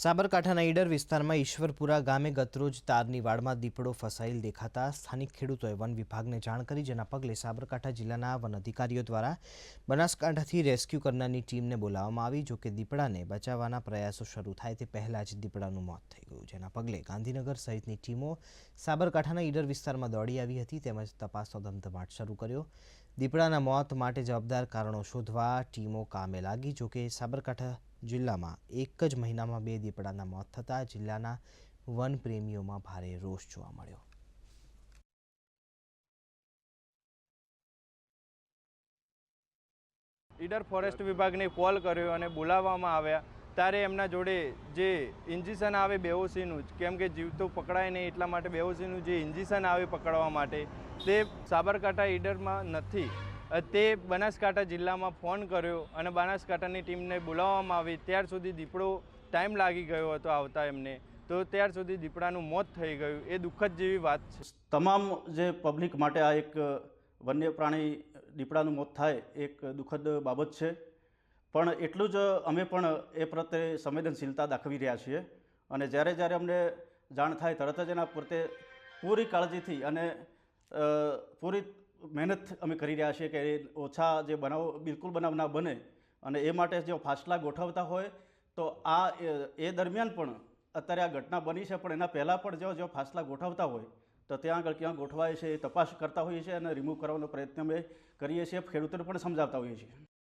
સાબરકાંઠાના ઈડર વિસ્તારમાં ઈશ્વરપુરા ગામે ગતરોજ તારની વાડમાં દીપડો ફસાયેલ દેખાતા સ્થાનિક ખેડૂતોએ વન વિભાગને જાણ કરી, જેના પગલે સાબરકાંઠા જિલ્લાના વન અધિકારીઓ દ્વારા બનાસકાંઠાથી રેસ્ક્યુ કરનારની ટીમને બોલાવવામાં આવી। જોકે દીપડાને બચાવવાના પ્રયાસો શરૂ થાય તે પહેલાં જ દીપડાનું મોત થઈ ગયું, જેના પગલે ગાંધીનગર સહિતની ટીમો સાબરકાંઠાના ઈડર વિસ્તારમાં દોડી આવી હતી તેમજ તપાસનો ધમધમાટ શરૂ કર્યો। દીપડાના મોત માટે જવાબદાર કારણો શોધવા ટીમો કામે લાગી। જોકે સાબરકાંઠા જિલ્લામાં એક જ મહિનામાં 2 દીપડાના મોત થતાં જિલ્લાના વન પ્રેમીઓમાં ભારે રોષ જોવા મળ્યો। ઈડર ફોરેસ્ટ વિભાગને કોલ કર્યો અને બોલાવવામાં આવ્યા ત્યારે એમના જોડે જે ઇન્જેક્શન આવે બેહોશીનું જ, કેમ કે જીવ તો પકડાય નહીં એટલા માટે બેહોશીનું જે ઇન્જેક્શન આવે પકડવા માટે તે સાબરકાંઠા ઈડરમાં નથી। તે બનાસકાંઠા જિલ્લામાં ફોન કર્યો અને બનાસકાંઠાની ટીમને બોલાવવામાં આવી। ત્યાર સુધી દીપડો ટાઈમ લાગી ગયો હતો આવતા એમને, તો ત્યાર સુધી દીપડાનું મોત થઈ ગયું। એ દુઃખદ જેવી વાત છે। તમામ જે પબ્લિક માટે આ એક વન્ય પ્રાણી દીપડાનું મોત થાય એક દુઃખદ બાબત છે, પણ એટલું જ અમે પણ એ પ્રત્યે સંવેદનશીલતા દાખવી રહ્યા છીએ અને જ્યારે અમને જાણ થાય તરત જ એના પ્રત્યે પૂરી કાળજીથી અને પૂરી મહેનત અમે કરી રહ્યા છીએ કે ઓછા જે બનાવ બિલકુલ બનાવ ના બને અને એ માટે જો ફાસલા ગોઠવતા હોય તો એ દરમિયાન પણ અત્યારે આ ઘટના બની છે, પણ એના પહેલાં પણ જો ફાસલા ગોઠવતા હોય તો ત્યાં આગળ ક્યાં ગોઠવાય છે એ તપાસ કરતા હોઈએ છીએ અને રિમૂવ કરવાનો પ્રયત્ન અમે કરીએ છીએ, ખેડૂતોને પણ સમજાવતા હોઈએ છીએ।